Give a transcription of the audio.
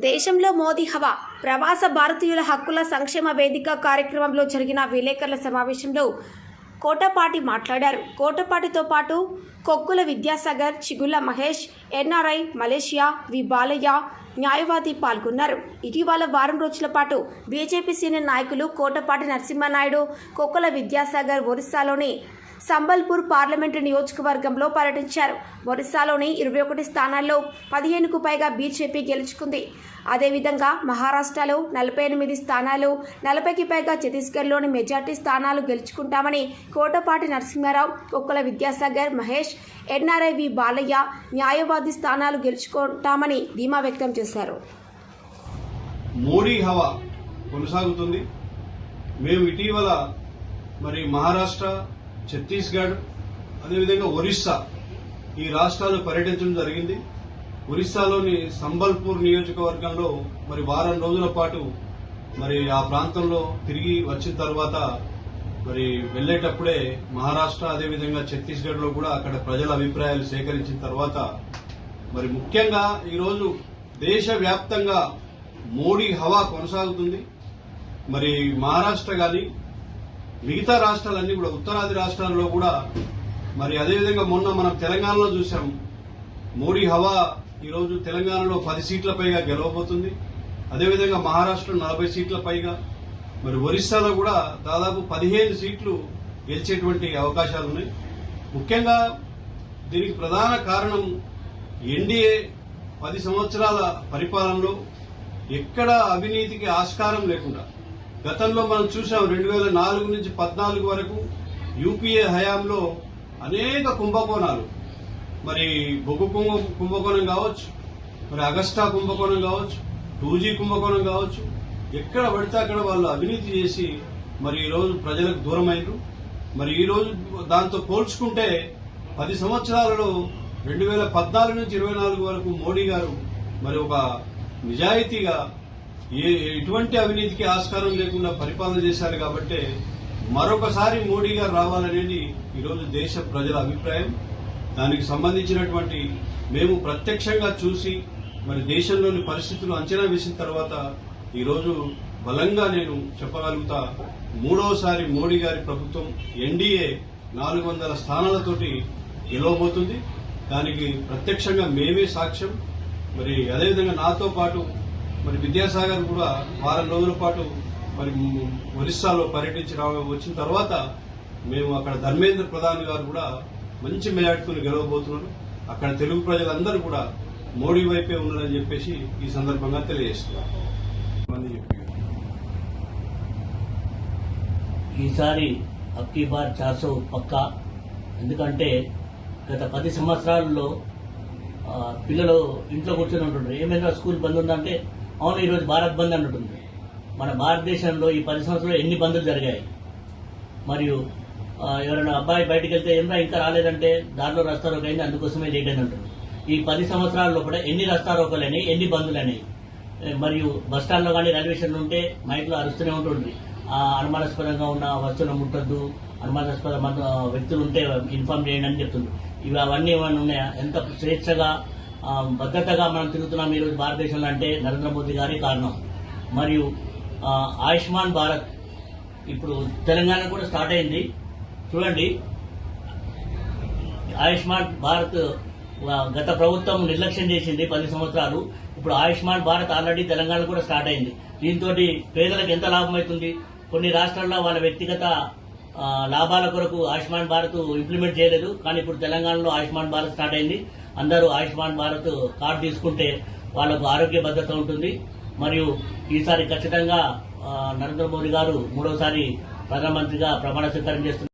దేశంలో మోదీ హవా ప్రవాస భారతీయుల హక్కుల సంక్షేమ వేదిక కార్యక్రమంలో జరిగిన విలేకరుల సమావేశంలో కోటపాటి మాట్లాడారు. కోటపాటితో పాటు కొక్కుల విద్యాసాగర్, చిగుళ్ల మహేష్, ఎన్ఆర్ఐ, మలేషియా, వి బాలయ్య, న్యాయవాది పాల్గొన్నారు. ఇటీవల వారం రోజుల పాటు బీజేపీ సీనియర్ నాయకులు కోటపాటి నరసింహనాయుడు, కొక్కుల విద్యాసాగర్ ఒరిస్సాలోని సంబల్పూర్ పార్లమెంటు నియోజకవర్గంలో పర్యటించారు. ఒరిస్సాలోని 21 స్థానాల్లో 15కు పైగా బీజేపీ గెలుచుకుంది. అదేవిధంగా మహారాష్ట్రలో 48 స్థానాలు, 40కి పైగా ఛత్తీస్గఢ్లోని మెజార్టీ స్థానాలు గెలుచుకుంటామని కోటపాటి నరసింహారావు, కొక్కుల విద్యాసాగర్, మహేష్, ఎన్ఆర్ఐ, వి బాలయ్య న్యాయవాది స్థానాలు గెలుచుకుంటామని ధీమా వ్యక్తం చేశారు. మోడీ హవా కొనసాగుతుంది. మేము ఇటీవల మహారాష్ట్ర, ఛత్తీస్గఢ్, అదేవిధంగా ఒరిస్సా ఈ రాష్ట్రాలు పర్యటించడం జరిగింది. ఒరిస్సాలోని సంబల్పూర్ నియోజకవర్గంలో వారం రోజుల పాటు ఆ ప్రాంతంలో తిరిగి వచ్చిన తర్వాత వెళ్లేటప్పుడే మహారాష్ట్ర అదేవిధంగా ఛత్తీస్గఢ్ లో కూడా అక్కడ ప్రజల అభిప్రాయాలు సేకరించిన తర్వాత ముఖ్యంగా ఈరోజు దేశవ్యాప్తంగా మోడీ హవా కొనసాగుతుంది. మహారాష్ట్ర గాని మిగతా రాష్ట్రాలన్నీ కూడా ఉత్తరాది రాష్ట్రాల్లో కూడా అదేవిధంగా మొన్న మనం తెలంగాణలో చూసాం. మోడీ హవా ఈరోజు తెలంగాణలో 10 సీట్ల పైగా గెలవబోతుంది. అదేవిధంగా మహారాష్ట్ర 40 సీట్ల పైగా, ఒరిస్సాలో కూడా దాదాపు 15 సీట్లు గెలిచేటువంటి అవకాశాలున్నాయి. ముఖ్యంగా దీనికి ప్రధాన కారణం ఎన్డీఏ 10 సంవత్సరాల పరిపాలనలో ఎక్కడ అవినీతికి ఆస్కారం లేకుండా, గతంలో మనం చూసాం 2004 నుంచి 2014 వరకు యూపీఏ హయాంలో అనేక కుంభకోణాలు, బొగ్గు కుంభకోణం కావచ్చు, అగస్టా కుంభకోణం కావచ్చు, 2G కుంభకోణం కావచ్చు, ఎక్కడ పడితే అక్కడ వాళ్ళు అవినీతి చేసి ఈరోజు ప్రజలకు దూరమైనరు. ఈరోజు దాంతో పోల్చుకుంటే 10 సంవత్సరాలలో 2014 నుంచి 2024 వరకు మోడీ గారు ఒక నిజాయితీగా ఎటువంటి అవినీతికి ఆస్కారం లేకుండా పరిపాలన చేశారు. కాబట్టి మరొకసారి మోడీ గారు రావాలనేది ఈరోజు దేశ ప్రజల అభిప్రాయం. దానికి సంబంధించినటువంటి మేము ప్రత్యక్షంగా చూసి దేశంలోని పరిస్థితులు అంచనా వేసిన తర్వాత ఈరోజు బలంగా నేను చెప్పగలుగుతా, మూడవసారి మోడీ గారి ప్రభుత్వం ఎన్డీఏ 400 స్థానాలతోటి గెలవబోతుంది. దానికి ప్రత్యక్షంగా మేమే సాక్ష్యం. అదేవిధంగా నాతో పాటు విద్యాసాగర్ కూడా వారం రోజుల పాటు ఒరిస్సాలో పర్యటించి వచ్చిన తర్వాత మేము అక్కడ ధర్మేంద్ర ప్రధాన్ గారు కూడా మంచి మెజార్టీతో గెలవబోతున్నారు. అక్కడ తెలుగు ప్రజలందరూ కూడా మోడీ వైపే ఉన్నారని చెప్పేసి ఈ సందర్భంగా తెలియజేస్తున్నారు. ఈసారి అబ్కీ బార్ 400 పక్కా. ఎందుకంటే గత 10 సంవత్సరాల్లో పిల్లలు ఇంట్లో కూర్చొని ఉంటుండ్రు. ఏమైనా స్కూల్ బంద్ ఉందంటే అవును ఈరోజు భారత్ బంద్ అంటుంది. మన భారతదేశంలో ఈ 10 సంవత్సరాలు ఎన్ని బంద్లు జరిగాయి. మరియు ఎవరైనా అబ్బాయి బయటకు వెళ్తే ఏమన్నా ఇంకా రాలేదంటే దారిలో రస్తారోకో అయింది, అందుకోసమే లేట్ అని ఉంటుంది. ఈ 10 సంవత్సరాల లోపల ఎన్ని రస్తారోకోలని, ఎన్ని బంద్లని, మరియు బస్టాండ్లో కానీ రైల్వే స్టేషన్ ఉంటే మైక్లో అరుస్తూనే ఉంటుంది. అనుమానాస్పదంగా ఉన్న వస్తువులు ముట్టద్దు, అనుమానాస్పద వ్యక్తులు ఉంటే ఇన్ఫార్మ్ చేయండి అని చెప్తుంది. అవన్నీ ఏమైనా ఉన్నాయా? ఎంత స్వేచ్ఛగా భద్రతగా మనం తిరుగుతున్నాం ఈరోజు భారతదేశంలో అంటే నరేంద్ర మోదీ గారి కారణం. మరియు ఆయుష్మాన్ భారత్ ఇప్పుడు తెలంగాణ కూడా స్టార్ట్ అయింది. చూడండి, ఆయుష్మాన్ భారత్ గత ప్రభుత్వం నిర్లక్ష్యం చేసింది 10 సంవత్సరాలు. ఇప్పుడు ఆయుష్మాన్ భారత్ ఆల్రెడీ తెలంగాణ కూడా స్టార్ట్ అయింది. దీంతో పేదలకు ఎంత లాభం అవుతుంది. కొన్ని రాష్ట్రాల్లో వాళ్ళ వ్యక్తిగత లాభాల కొరకు ఆయుష్మాన్ భారత్ ఇంప్లిమెంట్ చేయలేదు. కానీ ఇప్పుడు తెలంగాణలో ఆయుష్మాన్ భారత్ స్టార్ట్ అయింది. అందరూ ఆయుష్మాన్ భారత్ కార్డు తీసుకుంటే వాళ్లకు ఆరోగ్య భద్రత ఉంటుంది. మరియు ఈసారి ఖచ్చితంగా నరేంద్ర మోదీ గారు 3వసారి ప్రధానమంత్రిగా ప్రమాణ స్వీకారం చేస్తున్నారు.